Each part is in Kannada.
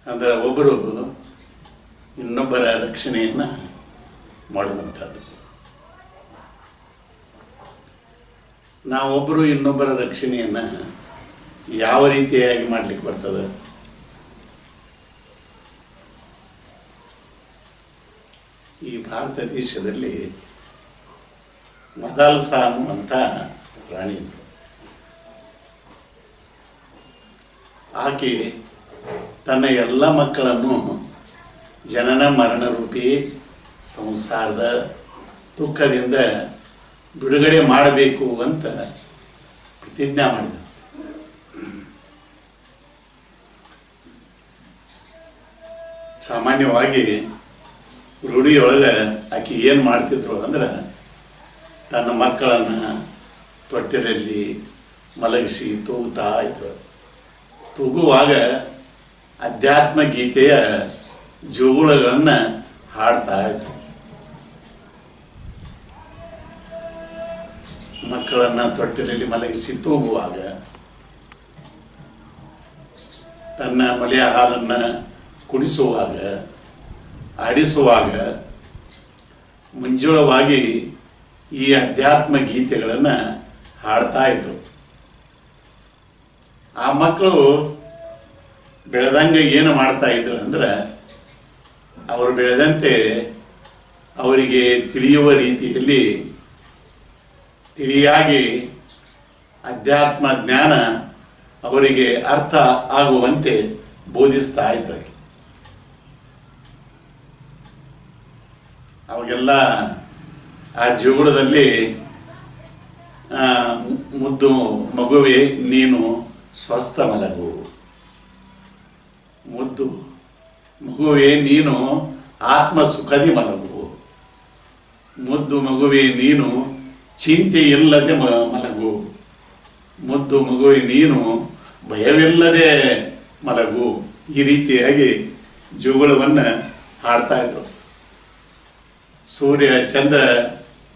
ಅಂದರೆ ಒಬ್ಬರು ಇನ್ನೊಬ್ಬರ ರಕ್ಷಣೆಯನ್ನು ಮಾಡುವಂಥದ್ದು. ನಾವೊಬ್ಬರು ಇನ್ನೊಬ್ಬರ ರಕ್ಷಣೆಯನ್ನು ಯಾವ ರೀತಿಯಾಗಿ ಮಾಡಲಿಕ್ಕೆ ಬರ್ತದೆ? ಈ ಭಾರತ ದೇಶದಲ್ಲಿ ಮದಾಲ್ಸ ಅನ್ನುವಂಥ ರಾಣಿ ಇದ್ರು. ಆಕೆ ತನ್ನ ಎಲ್ಲ ಮಕ್ಕಳನ್ನು ಜನನ ಮರಣ ರೂಪಿ ಸಂಸಾರದ ದುಃಖದಿಂದ ಬಿಡುಗಡೆ ಮಾಡಬೇಕು ಅಂತ ಪ್ರತಿಜ್ಞೆ ಮಾಡಿದ. ಸಾಮಾನ್ಯವಾಗಿ ರೂಢಿಯೊಳಗೆ ಆಕೆ ಏನು ಮಾಡ್ತಿದ್ರು ಅಂದ್ರೆ, ತನ್ನ ಮಕ್ಕಳನ್ನು ತೊಟ್ಟಿಲಲ್ಲಿ ಮಲಗಿಸಿ ತೂಗುತ್ತಾ ಇದ್ರು. ತೂಗುವಾಗ ಅಧ್ಯಾತ್ಮ ಗೀತೆಯ ಜೋಗುಳಗಳನ್ನು ಹಾಡ್ತಾ ಇದ್ರು. ಮಕ್ಕಳನ್ನು ತೊಟ್ಟಿಲಲ್ಲಿ ಮಲಗಿಸಿ ತೂಗುವಾಗ, ತನ್ನ ಮಲೆಯ ಹಾಲನ್ನು ಕುಡಿಸುವಾಗ, ಆಡಿಸುವಾಗ ಮುಂಜಾವಾಗಿ ಈ ಅಧ್ಯಾತ್ಮ ಗೀತೆಗಳನ್ನು ಹಾಡ್ತಾ ಇದ್ರು. ಆ ಮಕ್ಕಳು ಬೆಳೆದಂಗೆ ಏನು ಮಾಡ್ತಾ ಇದ್ರು ಅಂದ್ರೆ, ಅವರು ಬೆಳೆದಂತೆ ಅವರಿಗೆ ತಿಳಿಯುವ ರೀತಿಯಲ್ಲಿ ತಿಳಿಯಾಗಿ ಅಧ್ಯಾತ್ಮ ಜ್ಞಾನ ಅವರಿಗೆ ಅರ್ಥ ಆಗುವಂತೆ ಬೋಧಿಸ್ತಾ ಇದ್ರು. ಅವಾಗೆಲ್ಲ ಆ ಜೋಗುಳದಲ್ಲಿ ಮುದ್ದು ಮಗುವೆ ನೀನು ಸ್ವಸ್ಥ ಮಲಗು, ಮುದ್ದು ಮಗುವೆ ನೀನು ಆತ್ಮ ಸುಖದಿ ಮಲಗು, ಮುದ್ದು ಮಗುವೆ ನೀನು ಚಿಂತೆ ಇಲ್ಲದೆ ಮಲಗು, ಮುದ್ದು ಮಗುವೆ ನೀನು ಭಯವಿಲ್ಲದೆ ಮಲಗು. ಈ ರೀತಿಯಾಗಿ ಜೋಗುಳವನ್ನು ಹಾಡ್ತಾ ಇದ್ರು. ಸೂರ್ಯ ಚಂದ್ರ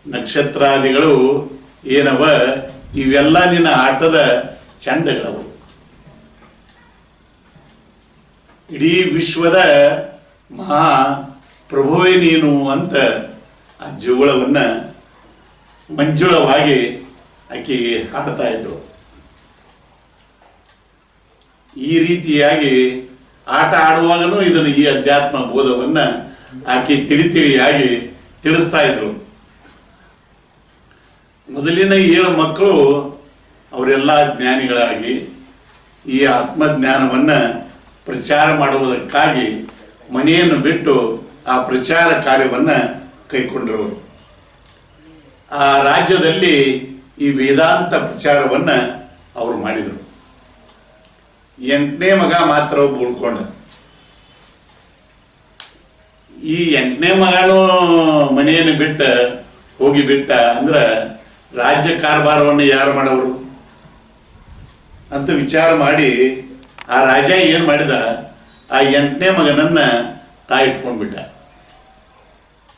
ನಕ್ಷತ್ರಾದಿಗಳು ಏನವ, ಇವೆಲ್ಲ ನಿನ್ನ ಆಟದ ಚಂಡಗಳವು. ಇಡೀ ವಿಶ್ವದ ಮಹಾ ಪ್ರಭುವೇ ನೀನು ಅಂತ ಆ ಜೋಗುಳವನ್ನು ಮಂಜುಳವಾಗಿ ಆಕೆ ಹಾಡ್ತಾ ಇದ್ರು. ಈ ರೀತಿಯಾಗಿ ಆಟ ಆಡುವಾಗಲೂ ಇದನ್ನು ಈ ಅಧ್ಯಾತ್ಮ ಬೋಧವನ್ನು ಆಕೆ ತಿಳಿಯಾಗಿ ತಿಳಿಸ್ತಾ ಇದ್ರು. ಮೊದಲಿನ 7 ಮಕ್ಕಳು ಅವರೆಲ್ಲ ಜ್ಞಾನಿಗಳಾಗಿ ಈ ಆತ್ಮಜ್ಞಾನವನ್ನು ಪ್ರಚಾರ ಮಾಡುವುದಕ್ಕಾಗಿ ಮನೆಯನ್ನು ಬಿಟ್ಟು ಆ ಪ್ರಚಾರ ಕಾರ್ಯವನ್ನು ಕೈಗೊಂಡರು. ಆ ರಾಜ್ಯದಲ್ಲಿ ಈ ವೇದಾಂತ ಪ್ರಚಾರವನ್ನು ಅವರು ಮಾಡಿದರು. 8ನೇ ಮಗ ಮಾತ್ರ ಒಬ್ಬ ಉಳ್ಕೊಂಡ. ಈ 8ನೇ ಮಗನೂ ಮನೆಯನ್ನು ಹೋಗಿಬಿಟ್ಟ ಅಂದ್ರೆ ರಾಜ್ಯ ಕಾರ್ಭಾರವನ್ನು ಯಾರು ಮಾಡೋರು ಅಂತ ವಿಚಾರ ಮಾಡಿ ಆ ರಾಜ ಏನು ಮಾಡಿದ, ಆ 8ನೇ ಮಗನನ್ನ ತಾಯಿಟ್ಕೊಂಡ್ಬಿಟ್ಟ.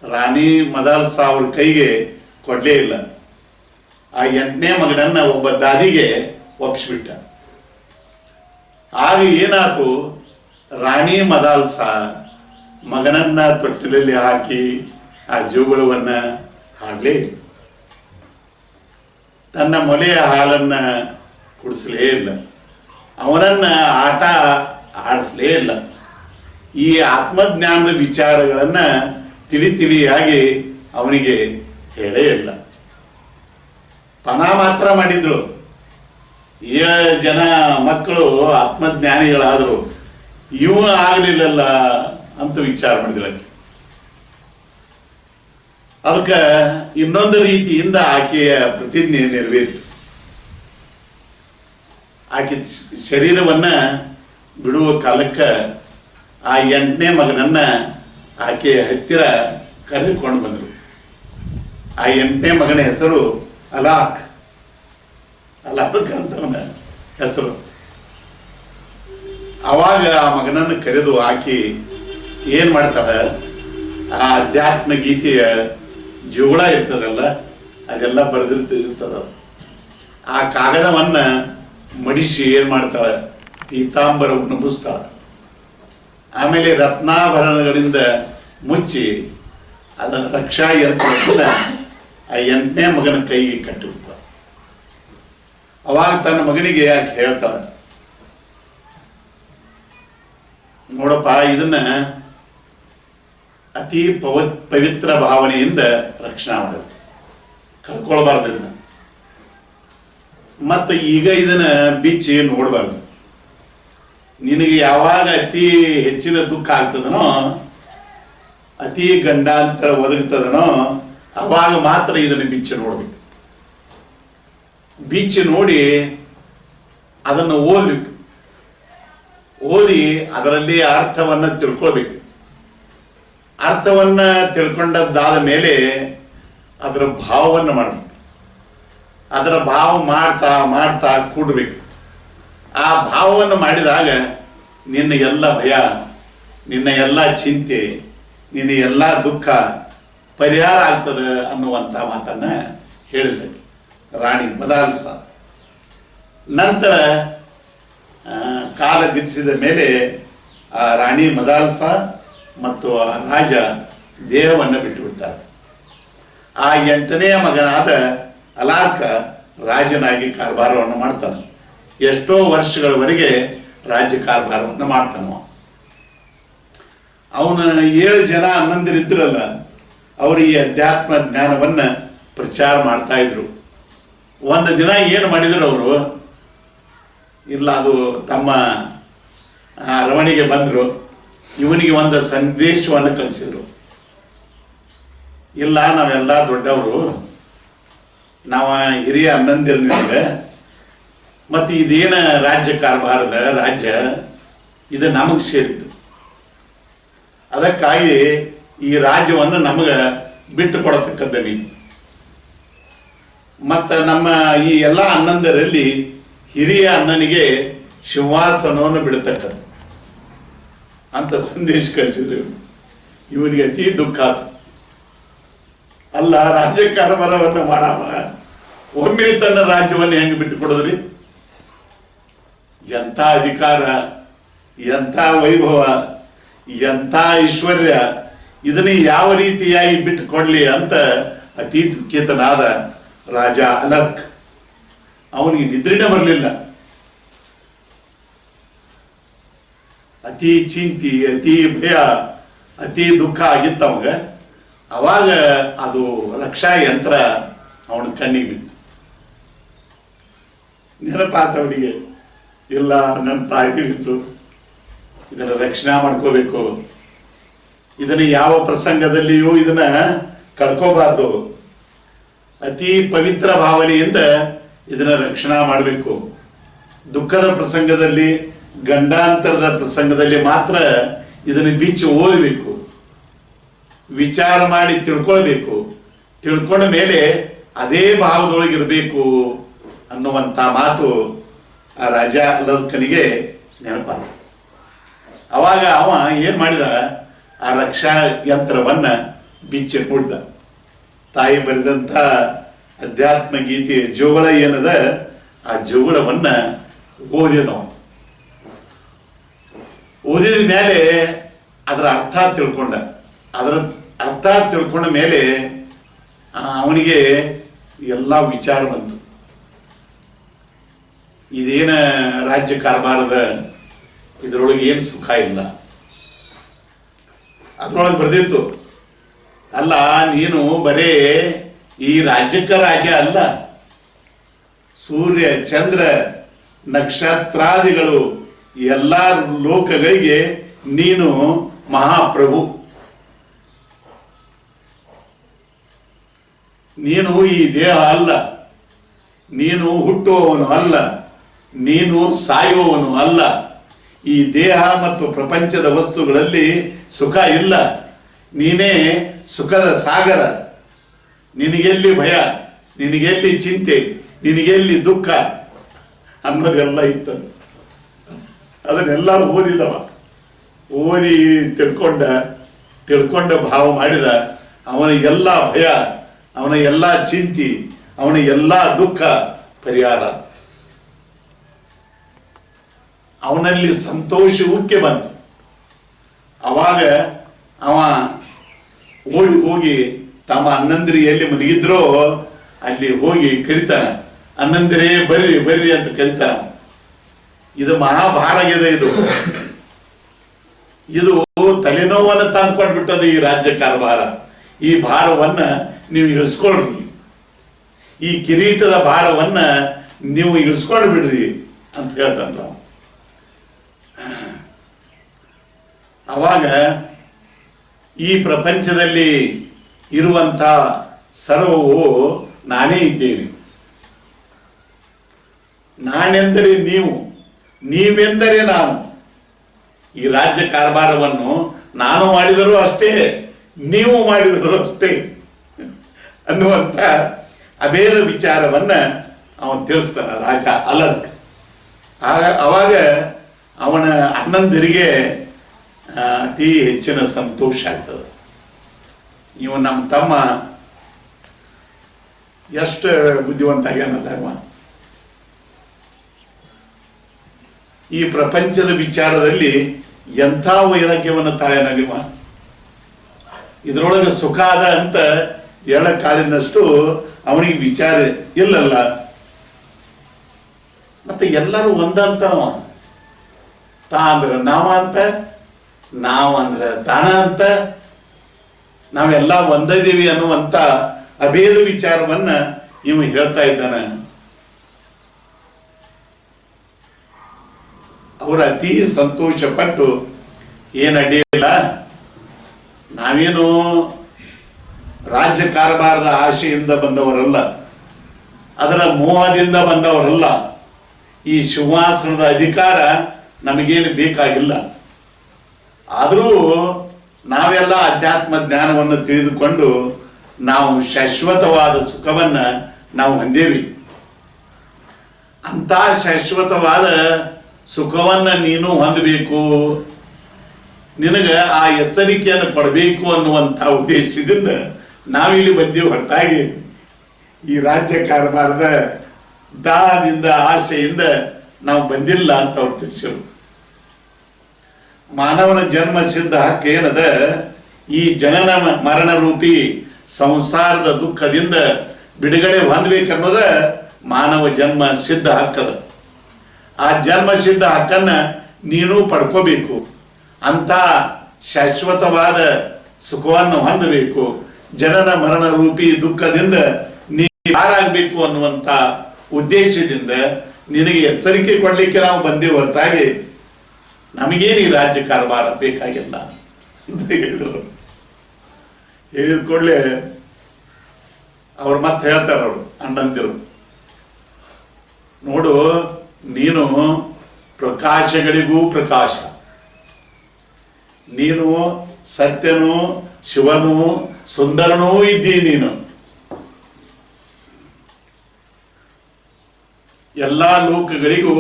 ರಾಣಿ ಮದಾಲ್ಸ ಅವ್ರ ಕೈಗೆ ಕೊಡಲೇ ಇಲ್ಲ. ಆ 8ನೇ ಮಗನನ್ನ ಒಬ್ಬ ದಾದಿಗೆ ಒಪ್ಪಿಸ್ಬಿಟ್ಟ. ಆಗ ಏನಾಯ್ತು, ರಾಣಿ ಮದಾಲ್ಸ ಮಗನನ್ನ ತೊಟ್ಟಿಲಲ್ಲಿ ಹಾಕಿ ಆ ಜೋಗುಳವನ್ನು ಹಾಡಲೇ ಇಲ್ಲ. ತನ್ನ ಮೊಲೆಯ ಹಾಲನ್ನು ಕುಡಿಸಲೇ ಇಲ್ಲ. ಅವನನ್ನು ಆಟ ಆಡಿಸಲೇ ಇಲ್ಲ. ಈ ಆತ್ಮಜ್ಞಾನದ ವಿಚಾರಗಳನ್ನು ತಿಳಿಯಾಗಿ ಅವನಿಗೆ ಹೇಳೇ ಇಲ್ಲ. ಪನ ಮಾತ್ರ ಮಾಡಿದ್ರು. 7 ಜನ ಮಕ್ಕಳು ಆತ್ಮಜ್ಞಾನಿಗಳಾದರು, ಇವು ಆಗಲಿಲ್ಲಲ್ಲ ಅಂತ ವಿಚಾರ ಮಾಡಿದ್ರಕ್ಕೆ. ಅದಕ್ಕೆ ಇನ್ನೊಂದು ರೀತಿಯಿಂದ ಆಕೆಯ ಪ್ರತಿಜ್ಞೆ ನೆರವೇರಿತು. ಆಕೆ ಶರೀರವನ್ನು ಬಿಡುವ ಕಾಲಕ್ಕೆ ಆ 8ನೇ ಮಗನನ್ನ ಆಕೆಯ ಹತ್ತಿರ ಕರೆದುಕೊಂಡು ಬಂದರು. ಆ 8ನೇ ಮಗನ ಹೆಸರು ಅಲಾಕ್ ಅಂತವನ ಹೆಸರು. ಆವಾಗ ಆ ಮಗನನ್ನು ಕರೆದು ಆಕೆ ಏನು ಮಾಡ್ತಾಳೆ, ಆ ಅಧ್ಯಾತ್ಮ ಗೀತೆಯ ಜೋಗುಳ ಇರ್ತದಲ್ಲ, ಅದೆಲ್ಲ ಬರೆದಿರ್ತದ. ಆ ಕಾಗದವನ್ನು ಮಡಿಸಿ ಏನು ಮಾಡ್ತಾಳೆ, ಪೀತಾಂಬರವನ್ನು ಮುಗಿಸ್ತಾಳೆ. ಆಮೇಲೆ ರತ್ನಾಭರಣಗಳಿಂದ ಮುಚ್ಚಿ ಅದರ ರಕ್ಷಾ ಯಂತ್ರವನ್ನು ಆ 8ನೇ ಮಗನ ಕೈಗೆ ಕಟ್ಟಿಬಿಡ್ತಾಳೆ. ಅವಾಗ ತನ್ನ ಮಗನಿಗೆ ಯಾಕೆ ಹೇಳ್ತಾಳೆ, ನೋಡಪ್ಪ, ಇದನ್ನ ಅತಿ ಪವಿತ್ರ ಭಾವನೆಯಿಂದ ರಕ್ಷಣಾ ಮಾಡಬೇಕು, ಕಳ್ಕೊಳ್ಬಾರ್ದು ಇದನ್ನ. ಮತ್ತು ಈಗ ಇದನ್ನ ಬಿಚ್ಚಿ ನೋಡಬಾರ್ದು. ನಿನಗೆ ಯಾವಾಗ ಅತಿ ಹೆಚ್ಚಿನ ದುಃಖ ಆಗ್ತದನೋ, ಅತಿ ಗಂಡಾಂತರ ಒದಗುತ್ತದನೋ, ಅವಾಗ ಮಾತ್ರ ಇದನ್ನು ಬಿಚ್ಚಿ ನೋಡ್ಬೇಕು. ಬಿಚ್ಚಿ ನೋಡಿ ಅದನ್ನು ಓದಬೇಕು. ಓದಿ ಅದರಲ್ಲಿ ಅರ್ಥವನ್ನು ತಿಳ್ಕೊಳ್ಬೇಕು. ಅರ್ಥವನ್ನು ತಿಳ್ಕೊಂಡದ್ದಾದ ಮೇಲೆ ಅದರ ಭಾವವನ್ನು ಮಾಡಬೇಕು. ಅದರ ಭಾವ ಮಾಡ್ತಾ ಮಾಡ್ತಾ ಕೂಡಬೇಕು. ಆ ಭಾವವನ್ನು ಮಾಡಿದಾಗ ನಿನ್ನ ಎಲ್ಲ ಭಯ, ನಿನ್ನ ಎಲ್ಲ ಚಿಂತೆ, ನಿನ್ನ ಎಲ್ಲ ದುಃಖ ಪರಿಹಾರ ಆಗ್ತದೆ ಅನ್ನುವಂಥ ಮಾತನ್ನು ಹೇಳಿದ್ಲು ರಾಣಿ ಮದಾಲ್ಸ. ನಂತರ ಕಾಲ ಗತಿಸಿದ ಮೇಲೆ ಆ ರಾಣಿ ಮದಾಲ್ಸ ಮತ್ತು ಆ ರಾಜ ದೇಹವನ್ನು ಬಿಟ್ಟು ಬಿಡ್ತಾರೆ. ಆ 8ನೆಯ ಮಗನಾದ ಅಲಾರ್ಕ ರಾಜನಾಗಿ ಕಾರ್ಭಾರವನ್ನು ಮಾಡ್ತಾನೆ. ಎಷ್ಟೋ ವರ್ಷಗಳವರೆಗೆ ರಾಜ್ಯ ಕಾರ್ಭಾರವನ್ನು ಮಾಡ್ತಾನ. ಅವನ 7 ಜನ ಅಣ್ಣಂದಿರಿದ್ರಲ್ಲ, ಅವರು ಈ ಅಧ್ಯಾತ್ಮ ಜ್ಞಾನವನ್ನು ಪ್ರಚಾರ ಮಾಡ್ತಾ ಇದ್ರು. ಒಂದು ದಿನ ಏನು ಮಾಡಿದ್ರು ಅವರು, ಇಲ್ಲ ಅದು ತಮ್ಮ ಅರಮನೆಗೆ ಬಂದರು. ಇವನಿಗೆ ಒಂದು ಸಂದೇಶವನ್ನು ಕಳಿಸಿದ್ರು. ಇಲ್ಲ, ನಾವೆಲ್ಲ ದೊಡ್ಡವರು, ನಾವು ಹಿರಿಯ ಅಣ್ಣಂದಿರನಿಂದ, ಮತ್ತು ಇದೇನ ರಾಜ್ಯ ಕಾರ್ಭಾರದ ರಾಜ್ಯ ಇದು ನಮಗೆ ಸೇರಿತು. ಅದಕ್ಕಾಗಿ ಈ ರಾಜ್ಯವನ್ನು ನಮಗೆ ಬಿಟ್ಟು ಕೊಡತಕ್ಕದ್ದ ನೀವು. ಮತ್ತು ನಮ್ಮ ಈ ಎಲ್ಲ ಅಣ್ಣಂದರಲ್ಲಿ ಹಿರಿಯ ಅಣ್ಣನಿಗೆ ಸಿಂಹಾಸನವನ್ನು ಬಿಡತಕ್ಕದ್ದು ಅಂತ ಸಂದೇಶ ಕಳಿಸಿದ್ರು. ಇವನಿಗೆ ಅತಿ ದುಃಖ ಆಯ್ತು. ಅಲ್ಲ, ರಾಜ್ಯ ಕಾರ್ಭಾರವನ್ನು ಮಾಡಾವ, ಒಮ್ಮೆ ತನ್ನ ರಾಜ್ಯವನ್ನು ಹೆಂಗೆ ಬಿಟ್ಟು ಕೊಡೋದ್ರಿ? ಎಂಥ ಅಧಿಕಾರ, ಎಂಥ ವೈಭವ, ಎಂಥ ಐಶ್ವರ್ಯ, ಇದನ್ನು ಯಾವ ರೀತಿಯಾಗಿ ಬಿಟ್ಟು ಕೊಡಲಿ ಅಂತ ಅತಿ ದುಃಖಿತನಾದ ರಾಜ ಅಲರ್ಕ್. ಅವನಿಗೆ ನಿದ್ರೆನೇ ಬರಲಿಲ್ಲ. ಅತಿ ಚಿಂತಿ, ಅತಿ ಭಯ, ಅತಿ ದುಃಖ ಆಗಿತ್ತು ಅವಾಗ. ಅವಾಗ ಅದು ರಕ್ಷಾ ಯಂತ್ರ ಅವನ ಕಣ್ಣಿಗೆ ಬಿತ್ತು. ನೆನಪಾತವನಿಗೆ, ಇಲ್ಲ ನನ್ನ ತಾಯಿ ಹಿಡಿದ್ರು, ಇದನ್ನು ರಕ್ಷಣೆ ಮಾಡ್ಕೋಬೇಕು, ಇದನ್ನು ಯಾವ ಪ್ರಸಂಗದಲ್ಲಿಯೂ ಇದನ್ನ ಕಳ್ಕೋಬಾರ್ದು, ಅತಿ ಪವಿತ್ರ ಭಾವನೆಯಿಂದ ಇದನ್ನ ರಕ್ಷಣಾ ಮಾಡಬೇಕು. ದುಃಖದ ಪ್ರಸಂಗದಲ್ಲಿ, ಗಂಡಾಂತರದ ಪ್ರಸಂಗದಲ್ಲಿ ಮಾತ್ರ ಇದನ್ನು ಬಿಚ್ಚಿ ಓದಬೇಕು, ವಿಚಾರ ಮಾಡಿ ತಿಳ್ಕೊಳ್ಬೇಕು. ತಿಳ್ಕೊಂಡ ಮೇಲೆ ಅದೇ ಭಾವದೊಳಗಿರಬೇಕು ಅನ್ನುವಂಥ ಮಾತು ಆ ರಾಜ ಅಲರ್ಕನಿಗೆ ನೆನಪಾದ. ಅವಾಗ ಅವ ಏನು ಮಾಡಿದ, ಆ ರಕ್ಷಾ ಯಂತ್ರವನ್ನು ಬಿಚ್ಚಿ ನೋಡಿದ. ತಾಯಿ ಬರೆದಂಥ ಅಧ್ಯಾತ್ಮ ಗೀತೆಯ ಜೋಗಳ ಏನದ, ಆ ಜೋಗಳವನ್ನು ಓದಿದವ. ಓದಿದ ಮೇಲೆ ಅದರ ಅರ್ಥ ತಿಳ್ಕೊಂಡ. ಅದರ ಅರ್ಥ ತಿಳ್ಕೊಂಡ ಮೇಲೆ ಅವನಿಗೆ ಎಲ್ಲ ವಿಚಾರ ಬಂತು. ಇದೇನ ರಾಜ್ಯ ಕಾರ್ಭಾರದ, ಇದರೊಳಗೆ ಏನು ಸುಖ ಇಲ್ಲ. ಅದರೊಳಗೆ ಬರೆದಿತ್ತು, ಅಲ್ಲ ನೀನು ಬರೇ ಈ ರಾಜ್ಯಕ್ಕೆ ರಾಜ ಅಲ್ಲ, ಸೂರ್ಯ ಚಂದ್ರ ನಕ್ಷತ್ರಾದಿಗಳು ಎಲ್ಲ ಲೋಕಗಳಿಗೆ ನೀನು ಮಹಾಪ್ರಭು. ನೀನು ಈ ದೇಹ ಅಲ್ಲ, ನೀನು ಹುಟ್ಟುವವನು ಅಲ್ಲ, ನೀನು ಸಾಯುವವನು ಅಲ್ಲ. ಈ ದೇಹ ಮತ್ತು ಪ್ರಪಂಚದ ವಸ್ತುಗಳಲ್ಲಿ ಸುಖ ಇಲ್ಲ. ನೀನೇ ಸುಖದ ಸಾಗರ. ನಿನಗೆಲ್ಲಿ ಭಯ, ನಿನಗೆಲ್ಲಿ ಚಿಂತೆ, ನಿನಗೆಲ್ಲಿ ದುಃಖ ಅನ್ನೋದೆಲ್ಲ ಇತ್ತು. ಅದನ್ನೆಲ್ಲರೂ ಓದಿದವ. ಓದಿ ತಿಳ್ಕೊಂಡ ಭಾವ ಮಾಡಿದ. ಅವನ ಎಲ್ಲ ಭಯ, ಅವನ ಎಲ್ಲ ಚಿಂತೆ, ಅವನ ಎಲ್ಲ ದುಃಖ ಪರಿಹಾರ. ಅವನಲ್ಲಿ ಸಂತೋಷ ಉಕ್ಕೆ ಬಂತು. ಅವಾಗ ಅವ ಓಡಿ ಹೋಗಿ ತಮ್ಮ ಅಣ್ಣಂದಿರಿ ಎಲ್ಲಿ ಮಲಗಿದ್ರೋ ಅಲ್ಲಿ ಹೋಗಿ ಕರಿತಾನ. ಅಣ್ಣಂದಿರೇ ಬರ್ರಿ ಬರ್ರಿ ಅಂತ ಕರಿತಾನ. ಇದು ಮಹಾಭಾರಗಿದೆ. ಇದು ತಲೆನೋವನ್ನು ತಂದುಕೊಂಡ್ಬಿಟ್ಟದ ಈ ರಾಜ್ಯ ಕಾರ್ಭಾರ. ಈ ಭಾರವನ್ನ ನೀವು ಇಳಿಸ್ಕೊಳ್ರಿ, ಈ ಕಿರೀಟದ ಭಾರವನ್ನ ನೀವು ಇಳಿಸ್ಕೊಂಡು ಬಿಡ್ರಿ ಅಂತ ಹೇಳ್ತಾನ. ಅವಾಗ ಈ ಪ್ರಪಂಚದಲ್ಲಿ ಇರುವಂತ ಸರ್ವವು ನಾನೇ ಇದ್ದೇನೆ. ನಾನೆಂದರೆ ನೀವು, ನೀವೆಂದರೆ ನಾನು. ಈ ರಾಜ್ಯ ಕಾರ್ಭಾರವನ್ನು ನಾನು ಮಾಡಿದರೂ ಅಷ್ಟೇ, ನೀವು ಮಾಡಿದರೂ ಅಷ್ಟೇ ಅನ್ನುವಂಥ ಅಭೇದ ವಿಚಾರವನ್ನ ಅವನು ತಿಳಿಸ್ತಾನ ರಾಜ ಅಲರ್ಕ್. ಅವಾಗ ಅವನ ಅಣ್ಣಂದಿರಿಗೆ ಅತಿ ಹೆಚ್ಚಿನ ಸಂತೋಷ ಆಗ್ತದೆ. ಇವ ನಮ್ಮ ತಮ್ಮ ಎಷ್ಟು ಬುದ್ಧಿವಂತ ಆಗ್ಯಾನಲ್ಲ. ಈ ಪ್ರಪಂಚದ ವಿಚಾರದಲ್ಲಿ ಎಂಥ ವೈರಾಗ್ಯವನ್ನು ತಾಳ್ಯಾನಲ್ಲಿವ. ಇದರೊಳಗೆ ಸುಖ ಅದ ಅಂತ ಕಾಲಿನಷ್ಟು ಅವನಿಗೆ ವಿಚಾರ ಇಲ್ಲಲ್ಲ. ಮತ್ತೆ ಎಲ್ಲರೂ ಒಂದಂತವ. ತಾ ಅಂದ್ರೆ ನಾವ ಅಂತ, ನಾವಂದ್ರೆ ತಾನ ಅಂತ, ನಾವೆಲ್ಲ ಒಂದಿದ್ದೀವಿ ಅನ್ನುವಂಥ ಅಭೇದ ವಿಚಾರವನ್ನ ಇವ ಹೇಳ್ತಾ ಇದ್ದಾನೆ. ಅವರು ಅತಿ ಸಂತೋಷ ಪಟ್ಟು ಏನಡ್ಡಿಲ್ಲ, ನಾವೇನು ರಾಜ್ಯ ಕಾರ್ಭಾರದ ಆಶೆಯಿಂದ ಬಂದವರಲ್ಲ, ಅದರ ಮೋಹದಿಂದ ಬಂದವರಲ್ಲ. ಈ ಸಿಂಹಾಸನದ ಅಧಿಕಾರ ನಮಗೇನು ಬೇಕಾಗಿಲ್ಲ. ಆದರೂ ನಾವೆಲ್ಲ ಅಧ್ಯಾತ್ಮ ಜ್ಞಾನವನ್ನು ತಿಳಿದುಕೊಂಡು ನಾವು ಶಾಶ್ವತವಾದ ಸುಖವನ್ನ ನಾವು ಹೊಂದೇವಿ. ಅಂತ ಶಾಶ್ವತವಾದ ಸುಖವನ್ನ ನೀನು ಹೊಂದಬೇಕು, ನಿನಗೆ ಆ ಎಚ್ಚರಿಕೆಯನ್ನು ಕೊಡಬೇಕು ಅನ್ನುವಂಥ ಉದ್ದೇಶದಿಂದ ನಾವಿಲ್ಲಿ ಬಂದೆವು. ಹೊರತಾಗಿ ಈ ರಾಜ್ಯ ಕಾರ್ಭಾರದ ದಾಹದಿಂದ ಆಶೆಯಿಂದ ನಾವು ಬಂದಿಲ್ಲ ಅಂತ ಅವ್ರು ತಿಳಿಸಿರು. ಮಾನವನ ಜನ್ಮ ಸಿದ್ಧ ಹಕ್ಕು ಏನದ, ಈ ಜನನ ಮರಣ ರೂಪಿ ಸಂಸಾರದ ದುಃಖದಿಂದ ಬಿಡುಗಡೆ ಹೊಂದಬೇಕನ್ನೋದ ಮಾನವ ಜನ್ಮ ಸಿದ್ಧ ಹಕ್ಕದ. ಆ ಜನ್ಮ ಸಿದ್ಧ ಹಕ್ಕನ್ನ ನೀನು ಪಡ್ಕೋಬೇಕು. ಅಂತ ಶಾಶ್ವತವಾದ ಸುಖವನ್ನು ಹೊಂದಬೇಕು, ಜನನ ಮರಣ ರೂಪಿ ದುಃಖದಿಂದ ನೀ ಪಾರಾಗಬೇಕು ಅನ್ನುವಂಥ ಉದ್ದೇಶದಿಂದ ನಿನಗೆ ಎಚ್ಚರಿಕೆ ಕೊಡ್ಲಿಕ್ಕೆ ನಾವು ಬಂದೇವು. ಹೊರತಾಗಿ ನಮಗೇನು ಈ ರಾಜ್ಯ ಕಾರ್ಭಾರ ಬೇಕಾಗಿಲ್ಲ ಅಂತ ಹೇಳಿದರು. ಹೇಳಿದ ಕೂಡಲೇ ಅವ್ರು ಮತ್ತೆ ಹೇಳ್ತಾರೆ, ಅವರು ಅಣ್ಣಂದಿರು, ನೋಡು ನೀನು ಪ್ರಕಾಶಗಳಿಗೂ ಪ್ರಕಾಶ, ನೀನು ಸತ್ಯನು ಶಿವನು ಸುಂದರನೂ ಇದ್ದೀ, ನೀನು ಎಲ್ಲಾ ಲೋಕಗಳಿಗೂ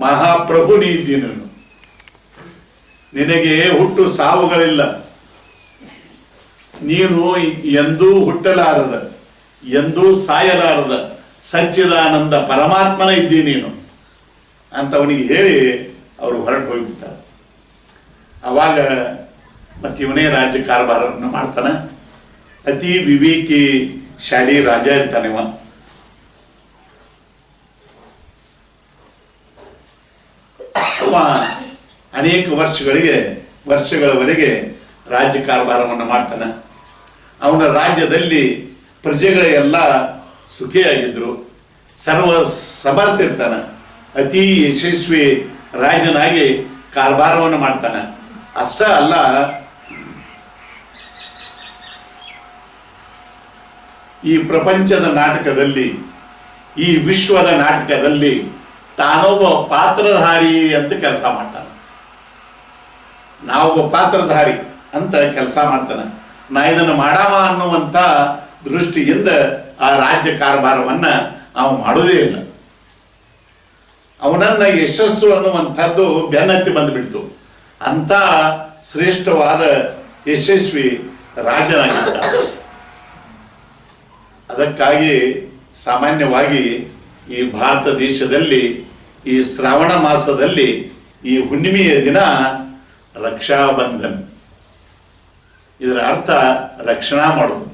ಮಹಾಪ್ರಭು ನೀ ಇದ್ದೀ. ನಿನಗೆ ಹುಟ್ಟು ಸಾವುಗಳಿಲ್ಲ, ನೀನು ಎಂದೂ ಹುಟ್ಟಲಾರದ ಎಂದೂ ಸಾಯಲಾರದ ಸಚ್ಚಿದಾನಂದ ಪರಮಾತ್ಮನ ಇದ್ದೀ ನೀನು ಅಂತ ಅವನಿಗೆ ಹೇಳಿ ಅವರು ಹೊರಟು ಹೋಗ್ಬಿಡ್ತಾರೆ. ಅವಾಗ ಮತ್ತೆ ಇವನೇ ರಾಜ್ಯ ಕಾರ್ಭಾರವನ್ನು ಮಾಡ್ತಾನೆ. ಅತಿ ವಿವೇಕಿ ಶಾಲಿ ರಾಜ ಇರ್ತಾನೆ ಇವ. ಅವ ಅನೇಕ ವರ್ಷಗಳವರೆಗೆ ರಾಜ್ಯ ಕಾರ್ಭಾರವನ್ನು ಮಾಡ್ತಾನೆ. ಅವನ ರಾಜ್ಯದಲ್ಲಿ ಪ್ರಜೆಗಳೆಲ್ಲ ಸುಖಿಯಾಗಿದ್ರು, ಸರ್ವ ಸಮರ್ಥ ಇರ್ತಾನೆ. ಅತಿ ಯಶಸ್ವಿ ರಾಜನಾಗಿ ಕಾರ್ಭಾರವನ್ನು ಮಾಡ್ತಾನೆ. ಅಷ್ಟ ಅಲ್ಲ, ಈ ಪ್ರಪಂಚದ ನಾಟಕದಲ್ಲಿ, ಈ ವಿಶ್ವದ ನಾಟಕದಲ್ಲಿ ತಾನೊಬ್ಬ ಪಾತ್ರಧಾರಿ ಅಂತ ಕೆಲಸ ಮಾಡ್ತಾನೆ. ನಾವೊಬ್ಬ ಪಾತ್ರಧಾರಿ ಅಂತ ಕೆಲಸ ಮಾಡ್ತಾನೆ. ನಾ ಇದನ್ನು ಮಾಡಾವ ಅನ್ನುವಂಥ ದೃಷ್ಟಿಯಿಂದ ಆ ರಾಜ್ಯ ಕಾರ್ಭಾರವನ್ನ ಅವ ಮಾಡೋದೇ ಇಲ್ಲ. ಅವನನ್ನ ಯಶಸ್ಸು ಅನ್ನುವಂಥದ್ದು ಬೆನ್ನತ್ತಿ ಬಂದುಬಿಡ್ತು. ಅಂತ ಶ್ರೇಷ್ಠವಾದ ಯಶಸ್ವಿ ರಾಜನಾಗಿದ್ದ. ಅದಕ್ಕಾಗಿ ಸಾಮಾನ್ಯವಾಗಿ ಈ ಭಾರತ ದೇಶದಲ್ಲಿ ಈ ಶ್ರಾವಣ ಮಾಸದಲ್ಲಿ ಈ ಹುಣ್ಣಿಮೆಯ ದಿನ ರಕ್ಷಾಬಂಧನ್ ಇದರ ಅರ್ಥ ರಕ್ಷಣಾ ಮಾಡೋದು.